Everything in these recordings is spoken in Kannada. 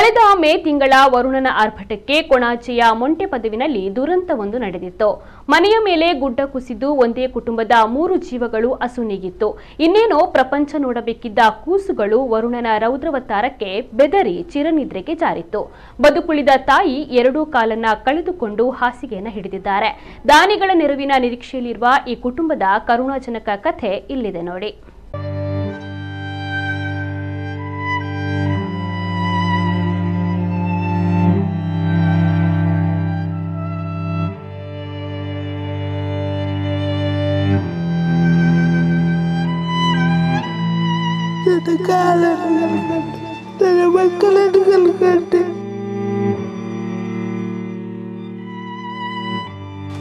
ಕಳೆದ ಮೇ ತಿಂಗಳ ವರುಣನ ಆರ್ಭಟಕ್ಕೆ ಕೊಣಾಜೆಯ ಮೊಂಟೆಪದವಿನಲ್ಲಿ ದುರಂತವೊಂದು ನಡೆದಿತ್ತು. ಮನೆಯ ಮೇಲೆ ಗುಡ್ಡ ಕುಸಿದು ಒಂದೇ ಕುಟುಂಬದ 3 ಜೀವಗಳು ಅಸುನೀಗಿತ್ತು. ಇನ್ನೇನೋ ಪ್ರಪಂಚ ನೋಡಬೇಕಿದ್ದ ಕೂಸುಗಳು ವರುಣನ ರೌದ್ರವತಾರಕ್ಕೆ ಬೆದರಿ ಚಿರನಿದ್ರೆಗೆ ಜಾರಿತ್ತು. ಬದುಕುಳಿದ ತಾಯಿ 2 ಕಾಲನ್ನ ಕಳೆದುಕೊಂಡು ಹಾಸಿಗೆಯನ್ನು ಹಿಡಿದಿದ್ದಾರೆ. ದಾನಿಗಳ ನೆರವಿನ ನಿರೀಕ್ಷೆಯಲ್ಲಿರುವ ಈ ಕುಟುಂಬದ ಕರುಣಾಜನಕ ಕಥೆ ಇಲ್ಲಿದೆ ನೋಡಿ.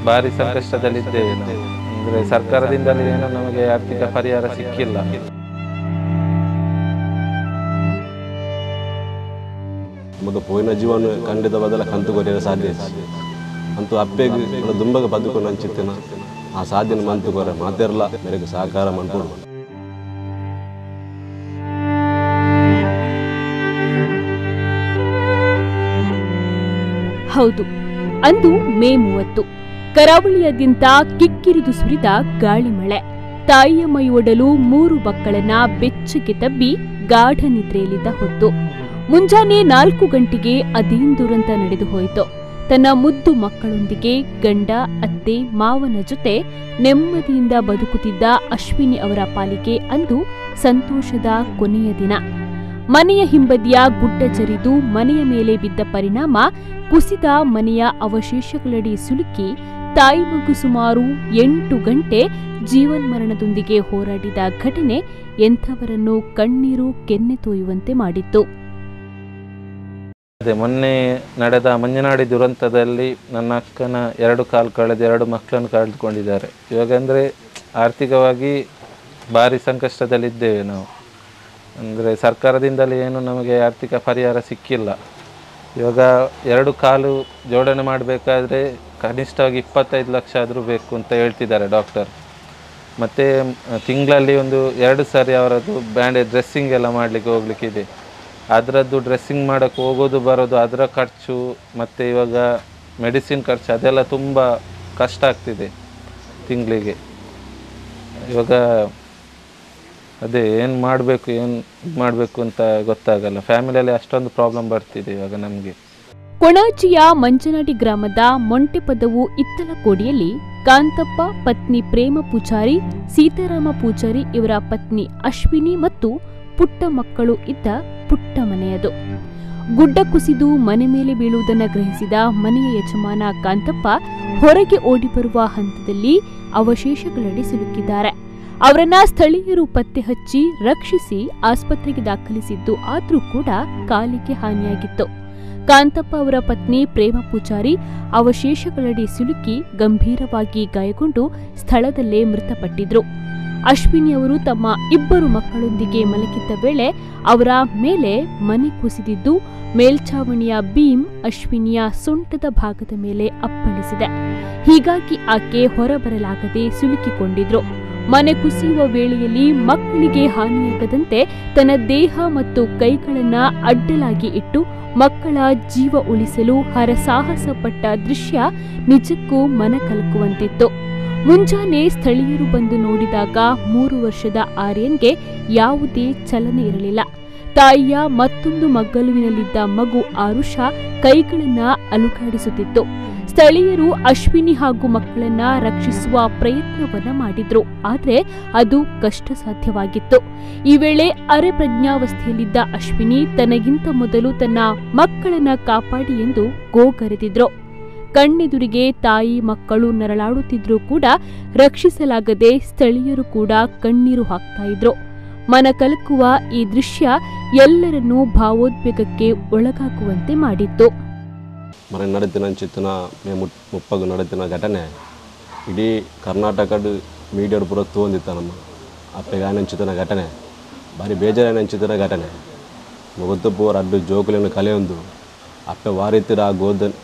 ಭಾರಿ ಸಂಕಷ್ಟದಲ್ಲಿದ್ದೇವೆ ನಾವು. ಅಂದ್ರೆ ಸರ್ಕಾರದಿಂದಲೇ ಏನೋ ನಮಗೆ ಆರ್ಥಿಕ ಪರಿಹಾರ ಸಿಕ್ಕಿಲ್ಲ. ನಮಗೆ ಪೋಯಿನ ಜೀವನ ಖಂಡಿತ ಬದಲ ಕಂತು ಕೊರಿಯರ ಸಾಧ್ಯ ಅಂತೂ ಅಪ್ಪೆಗೆ ದುಂಬಗೆ ಬದುಕೊಂಡು ಹಂಚಿತ್ತೇನ ಆ ಸಾಧ್ಯನ ಮಂತು ಕೊರೆ ಮಾತಿರಲ್ಲ ಬೇರೆ ಸಹಕಾರ ಮಾಡ್ಕೊಡು. ಹೌದು, ಅಂದು ಮೇ 30. ಕರಾವಳಿಯಾದ್ಯಂತ ಕಿಕ್ಕಿರಿದು ಸುರಿದ ಗಾಳಿ ಮಳೆ. ತಾಯಿಯ ಮೈ ಒಡಲು 3 ಮಕ್ಕಳನ್ನ ಬೆಚ್ಚಗೆ ತಬ್ಬಿ ಗಾಢ ನಿದ್ರೆಯಲ್ಲಿದ್ದ ಹೊತ್ತು ಮುಂಜಾನೆ 4 ಗಂಟೆಗೆ ಅದೇನ್ ದುರಂತ ನಡೆದು ಹೋಯಿತು. ತನ್ನ ಮುದ್ದು ಮಕ್ಕಳೊಂದಿಗೆ ಗಂಡ, ಅತ್ತೆ, ಮಾವನ ಜೊತೆ ನೆಮ್ಮದಿಯಿಂದ ಬದುಕುತ್ತಿದ್ದ ಅಶ್ವಿನಿ ಅವರ ಪಾಲಿಗೆ ಅಂದು ಸಂತೋಷದ ಕೊನೆಯ ದಿನ. ಮನೆಯ ಹಿಂಬದಿಯ ಗುಡ್ಡ ಜರಿದು ಮನೆಯ ಮೇಲೆ ಬಿದ್ದ ಪರಿಣಾಮ ಕುಸಿದ ಮನೆಯ ಅವಶೇಷಗಳಡಿ ಸಿಲುಕಿ ತಾಯಿ ಮಗು ಸುಮಾರು 8 ಗಂಟೆ ಜೀವನ್ಮರಣದೊಂದಿಗೆ ಹೋರಾಡಿದ ಘಟನೆ ಎಂಥವರನ್ನು ಕಣ್ಣೀರು ಕೆನ್ನೆ ತೋಯುವಂತೆ ಮಾಡಿತ್ತು. ಮೊನ್ನೆ ನಡೆದ ಮಂಜನಾಡಿ ದುರಂತದಲ್ಲಿ ನನ್ನ ಅಕ್ಕನ 2 ಕಾಲು ಕಳೆದು 2 ಮಕ್ಕಳನ್ನು ಕಳೆದುಕೊಂಡಿದ್ದಾರೆ. ಇವಾಗ ಅಂದರೆ ಆರ್ಥಿಕವಾಗಿ ಭಾರಿ ಸಂಕಷ್ಟದಲ್ಲಿದ್ದೇವೆ ನಾವು. ಅಂದರೆ ಸರ್ಕಾರದಿಂದಲೇ ಏನು ನಮಗೆ ಆರ್ಥಿಕ ಪರಿಹಾರ ಸಿಕ್ಕಿಲ್ಲ. ಇವಾಗ 2 ಕಾಲು ಜೋಡಣೆ ಮಾಡಬೇಕಾದ್ರೆ ಕನಿಷ್ಠವಾಗಿ 25 ಲಕ್ಷ ಆದರೂ ಬೇಕು ಅಂತ ಹೇಳ್ತಿದ್ದಾರೆ ಡಾಕ್ಟರ್. ಮತ್ತು ತಿಂಗಳಲ್ಲಿ ಒಂದು 2 ಸಾರಿ ಅವರದ್ದು ಬ್ಯಾಂಡೇಜ್ ಡ್ರೆಸ್ಸಿಂಗ್ ಎಲ್ಲ ಮಾಡಲಿಕ್ಕೆ ಹೋಗ್ಲಿಕ್ಕಿದೆ. ಅದರದ್ದು ಡ್ರೆಸ್ಸಿಂಗ್ ಮಾಡೋಕ್ಕೆ ಹೋಗೋದು ಬರೋದು ಅದರ ಖರ್ಚು ಮತ್ತು ಇವಾಗ ಮೆಡಿಸಿನ್ ಖರ್ಚು ಅದೆಲ್ಲ ತುಂಬ ಕಷ್ಟ ಆಗ್ತಿದೆ ತಿಂಗಳಿಗೆ. ಇವಾಗ ಅದೇ ಏನು ಮಾಡಬೇಕು ಅಂತ ಗೊತ್ತಾಗಲ್ಲ. ಫ್ಯಾಮಿಲಿಯಲ್ಲಿ ಅಷ್ಟೊಂದು ಪ್ರಾಬ್ಲಮ್ ಬರ್ತಿದೆ ಇವಾಗ ನಮಗೆ. ಕೊಣಾಜಿಯ ಮಂಜನಾಡಿ ಗ್ರಾಮದ ಮೊಂಟೆಪದವು ಇತ್ತಲಕೋಡಿಯಲ್ಲಿ ಕಾಂತಪ್ಪ ಪತ್ನಿ ಪ್ರೇಮ ಪೂಜಾರಿ, ಸೀತಾರಾಮ ಪೂಜಾರಿ ಇವರ ಪತ್ನಿ ಅಶ್ವಿನಿ ಮತ್ತು ಪುಟ್ಟ ಮಕ್ಕಳು ಇದ್ದ ಪುಟ್ಟ ಮನೆಯದು. ಗುಡ್ಡ ಕುಸಿದು ಮನೆ ಮೇಲೆ ಬೀಳುವುದನ್ನು ಗ್ರಹಿಸಿದ ಮನೆಯ ಯಜಮಾನ ಕಾಂತಪ್ಪ ಹೊರಗೆ ಓಡಿ ಬರುವ ಹಂತದಲ್ಲಿ ಅವಶೇಷಗಳಡಿ ಸಿಲುಕಿದ್ದಾರೆ. ಅವರನ್ನ ಸ್ಥಳೀಯರು ಪತ್ತೆ ಹಚ್ಚಿ ರಕ್ಷಿಸಿ ಆಸ್ಪತ್ರೆಗೆ ದಾಖಲಿಸಿದ್ದು ಆದರೂ ಕೂಡ ಕಾಲಿಗೆ ಹಾನಿಯಾಗಿತ್ತು. ಕಾಂತಪ್ಪ ಅವರ ಪತ್ನಿ ಪ್ರೇಮ ಪೂಜಾರಿ ಅವಶೇಷಗಳಡಿ ಸಿಲುಕಿ ಗಂಭೀರವಾಗಿ ಗಾಯಗೊಂಡು ಸ್ಥಳದಲ್ಲೇ ಮೃತಪಟ್ಟಿದ್ರು. ಅಶ್ವಿನಿ ಅವರು ತಮ್ಮ 2 ಮಕ್ಕಳೊಂದಿಗೆ ಮಲಗಿದ್ದ ವೇಳೆ ಅವರ ಮೇಲೆ ಮನೆ ಕುಸಿದಿದ್ದು ಮೇಲ್ಛಾವಣಿಯ ಬೀಮ್ ಅಶ್ವಿನಿಯ ಸೊಂಟದ ಭಾಗದ ಮೇಲೆ ಅಪ್ಪಳಿಸಿದೆ. ಹೀಗಾಗಿ ಆಕೆ ಹೊರಬರಲಾಗದೆ ಸಿಲುಕಿಕೊಂಡಿದ್ರು. ಮನೆ ಕುಸಿಯುವ ವೇಳೆಯಲ್ಲಿ ಮಕ್ಕಳಿಗೆ ಹಾನಿಯಾಗದಂತೆ ತನ್ನ ದೇಹ ಮತ್ತು ಕೈಗಳನ್ನ ಅಡ್ಡಲಾಗಿ ಇಟ್ಟು ಮಕ್ಕಳ ಜೀವ ಉಳಿಸಲು ಹರಸಾಹಸ ಪಟ್ಟ ದೃಶ್ಯ ನಿಜಕ್ಕೂ ಮನಕಲಕುವಂತಿತ್ತು. ಮುಂಜಾನೆ ಸ್ಥಳೀಯರು ಬಂದು ನೋಡಿದಾಗ 3 ವರ್ಷದ ಆರ್ಯನ್ಗೆ ಯಾವುದೇ ಚಲನೆ ಇರಲಿಲ್ಲ. ತಾಯಿಯ ಮತ್ತೊಂದು ಮಗ್ಗಲುವಿನಲ್ಲಿದ್ದ ಮಗು ಆರುಷ ಕೈಗಳನ್ನ ಅಲುಗಾಡಿಸುತ್ತಿತ್ತು. ಸ್ಥಳೀಯರು ಅಶ್ವಿನಿ ಹಾಗೂ ಮಕ್ಕಳನ್ನ ರಕ್ಷಿಸುವ ಪ್ರಯತ್ನವನ್ನ ಮಾಡಿದ್ರು. ಆದರೆ ಅದು ಕಷ್ಟ ಸಾಧ್ಯವಾಗಿತ್ತು. ಈ ವೇಳೆ ಅರೆ ಪ್ರಜ್ಞಾವಸ್ಥೆಯಲ್ಲಿದ್ದ ಅಶ್ವಿನಿ ತನಗಿಂತ ಮೊದಲು ತನ್ನ ಮಕ್ಕಳನ್ನ ಕಾಪಾಡಿ ಎಂದು ಗೋಗರೆದಿದ್ರು. ಕಣ್ಣೆದುರಿಗೆ ತಾಯಿ ಮಕ್ಕಳು ನರಳಾಡುತ್ತಿದ್ರೂ ಕೂಡ ರಕ್ಷಿಸಲಾಗದೆ ಸ್ಥಳೀಯರು ಕೂಡ ಕಣ್ಣೀರು ಹಾಕ್ತಾ ಇದ್ರು. ಮನಕಲಕುವ ಈ ದೃಶ್ಯ ಎಲ್ಲರನ್ನೂ ಭಾವೋದ್ವೇಗಕ್ಕೆ ಒಳಗಾಗುವಂತೆ ಮಾಡಿತ್ತು. ಮನೆ ನಡೆದಿನ ಚಿತ್ತನ ಮೇ 30 ನಡೆದಿನ ಘಟನೆ ಇಡೀ ಕರ್ನಾಟಕದ ಮೀಡಿಯಾಡು ಪೂರ ತೋಂದಿತ್ತ. ನಮ್ಮ ಅಪ್ಪೆಗೆ ನೆಂಚಿತನ ಘಟನೆ ಭಾರಿ ಬೇಜಾರ ನೆಂಚಿತನ ಘಟನೆ. ಗೊತ್ತು ಪೂರ ಅಡ್ಡು ಜೋಕುಲಿನ ಕಲೆ ಒಂದು ಅಪ್ಪೆ ವಾರಿತ್ತಿರ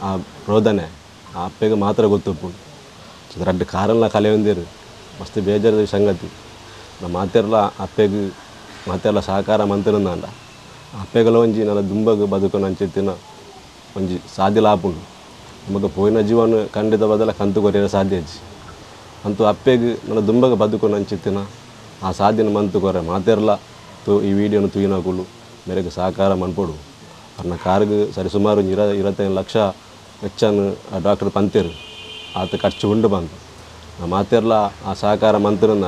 ಆ ರೋದನೆ ಆ ಅಪ್ಪೆಗೆ ಮಾತ್ರ ಗೊತ್ತಪ್ಪು. ಅಡ್ಡು ಕಾರಲ್ಲ ಕಲೆ ಒಂದಿರು ಮಸ್ತ್ ಬೇಜಾರದ ಸಂಗತಿ. ನಮ್ಮ ಮಾತೆಲ್ಲ ಅಪ್ಪೆಗೆ ಮಾತೆಲ್ಲ ಸಹಕಾರ ಮಂತಿರಂದ ಅಪ್ಪೆಗಳ ಒಂಜಿ ನನ್ನ ದುಂಬಗ ಬದುಕು ಅಂಚಿತ್ತಿನ ಒಂಜಿ ಸಾಧ್ಯ ಲಾಪುಂಡು ನಮಗೆ ಪೋಯಿನ ಜೀವನ ಖಂಡಿತ ಬದಲ ಕಂತು ಕೊರಿಯರ ಸಾಧ್ಯ ಅಜ್ಜಿ ಅಂತೂ ಅಪ್ಪೆಗೆ ನನ್ನ ದುಂಬಗ ಬದುಕು ಅಂಚಿತ್ತಿನ ಆ ಸಾಧ್ಯನ ಮಂತು ಕೊರೆ ಮಾತೆರ್ಲ ಈ ವಿಡಿಯೋನು ತೂಯಿನಕುಲು ಮೇರೆಗೆ ಸಹಕಾರ ಮನ್ಪೊಡು ಅನ್ನ ಕಾರ್ಗೆ ಸರಿ ಸುಮಾರು 25 ಲಕ್ಷ ವೆಚ್ಚನು ಡಾಕ್ಟರ್ ಪಂತೇರು ಆತ ಖರ್ಚು ಉಂಡು ಬಂತು ಮಾತೆರ್ಲ ಆ ಸಹಕಾರ ಮಂತಿರಂದ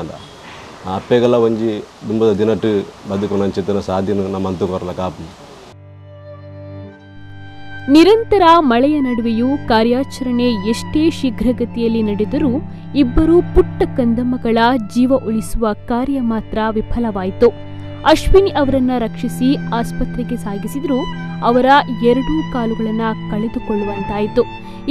ಆ ಅಪ್ಪೆಗೆಲ್ಲ ಒಂಜಿ ದುಂಬದ ದಿನಟ್ಟು ಬದುಕು ಅಂಚಿತ್ತಿನ ಸಾಧ್ಯನು ನಮ್ಮ ಮಂತು ಕೊರಲ ಕಾಪು. ನಿರಂತರ ಮಳೆಯ ನಡುವೆಯೂ ಕಾರ್ಯಾಚರಣೆ ಎಷ್ಟೇ ಶೀಘ್ರಗತಿಯಲ್ಲಿ ನಡೆದರೂ ಇಬ್ಬರು ಪುಟ್ಟ ಕಂದಮ್ಮಗಳ ಜೀವ ಉಳಿಸುವ ಕಾರ್ಯ ಮಾತ್ರ ವಿಫಲವಾಯಿತು. ಅಶ್ವಿನಿ ಅವರನ್ನ ರಕ್ಷಿಸಿ ಆಸ್ಪತ್ರೆಗೆ ಸಾಗಿಸಿದರೂ ಅವರ 2 ಕಾಲುಗಳನ್ನು ಕಳೆದುಕೊಳ್ಳುವಂತಾಯಿತು.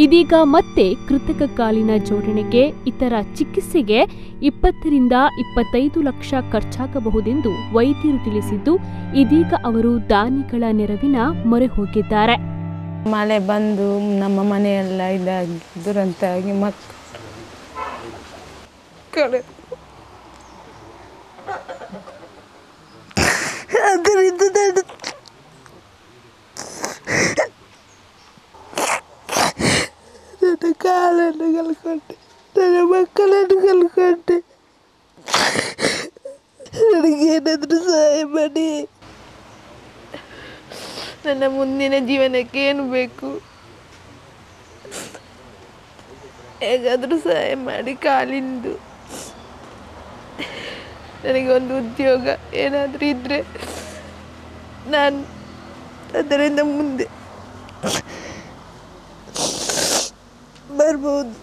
ಇದೀಗ ಮತ್ತೆ ಕೃತಕ ಕಾಲಿನ ಜೋಡಣೆಗೆ ಇತರ ಚಿಕಿತ್ಸೆಗೆ 20 ರಿಂದ 25 ಲಕ್ಷ ಖರ್ಚಾಗಬಹುದೆಂದು ವೈದ್ಯರು ತಿಳಿಸಿದ್ದು, ಇದೀಗ ಅವರು ದಾನಿಗಳ ನೆರವಿನ ಮೊರೆ ಹೋಗಿದ್ದಾರೆ. ಮಳೆ ಬಂದು ನಮ್ಮ ಮನೆಯೆಲ್ಲ ಇದಾಗಿ ದುರಂತ ಆಗಿ ಅದರಿಂದ ನನ್ನ ಕಾಲನ್ನು ಕಳ್ಕೊಂಡೆ, ನನ್ನ ಮಕ್ಕಳನ್ನು ಕಳ್ಕೊಂಡೆ. ನನಗೇನಾದರೂ ಸಹಾಯ ಮಾಡಿ, ನನ್ನ ಮುಂದಿನ ಜೀವನಕ್ಕೆ ಏನು ಬೇಕು ಹೇಗಾದರೂ ಸಹಾಯ ಮಾಡಿ ಕಾಲಿಂದು ನನಗೆ ಒಂದು ಉದ್ಯೋಗ ಏನಾದರೂ ಇದ್ದರೆ ನಾನು ಅದರಿಂದ ಮುಂದೆ ಬರ್ಬೋದು.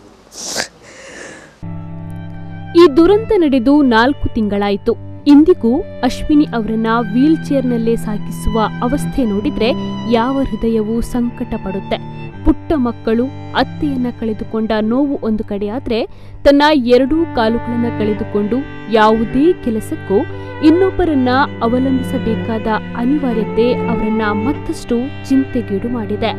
ಈ ದುರಂತ ನಡೆದು 4 ತಿಂಗಳಾಯಿತು. ಇಂದಿಗೂ ಅಶ್ವಿನಿ ಅವರನ್ನ ವೀಲ್ ಚೇರ್ನಲ್ಲೇ ಸಾಗಿಸುವ ಅವಸ್ಥೆ ನೋಡಿದ್ರೆ ಯಾವ ಹೃದಯವೂ ಸಂಕಟ ಪಡುತ್ತೆ. ಪುಟ್ಟ ಮಕ್ಕಳು, ಅತ್ತೆಯನ್ನ ಕಳೆದುಕೊಂಡ ನೋವು ಒಂದು ಕಡೆಯಾದ್ರೆ, ತನ್ನ 2 ಕಾಲುಗಳನ್ನ ಕಳೆದುಕೊಂಡು ಯಾವುದೇ ಕೆಲಸಕ್ಕೂ ಇನ್ನೊಬ್ಬರನ್ನ ಅವಲಂಬಿಸಬೇಕಾದ ಅನಿವಾರ್ಯತೆ ಅವರನ್ನ ಮತ್ತಷ್ಟು ಚಿಂತೆಗೀಡು ಮಾಡಿದೆ.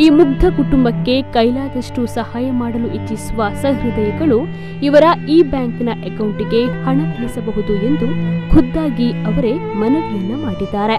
ಈ ಮುಗ್ಧ ಕುಟುಂಬಕ್ಕೆ ಕೈಲಾದಷ್ಟು ಸಹಾಯ ಮಾಡಲು ಇಚ್ಛಿಸುವ ಸಹೃದಯಿಗಳು ಇವರ ಈ ಬ್ಯಾಂಕ್ನ ಅಕೌಂಟಿಗೆ ಹಣ ಕಳಿಸಬಹುದು ಎಂದು ಖುದ್ದಾಗಿ ಅವರೇ ಮನವಿಯನ್ನ ಮಾಡಿದ್ದಾರೆ.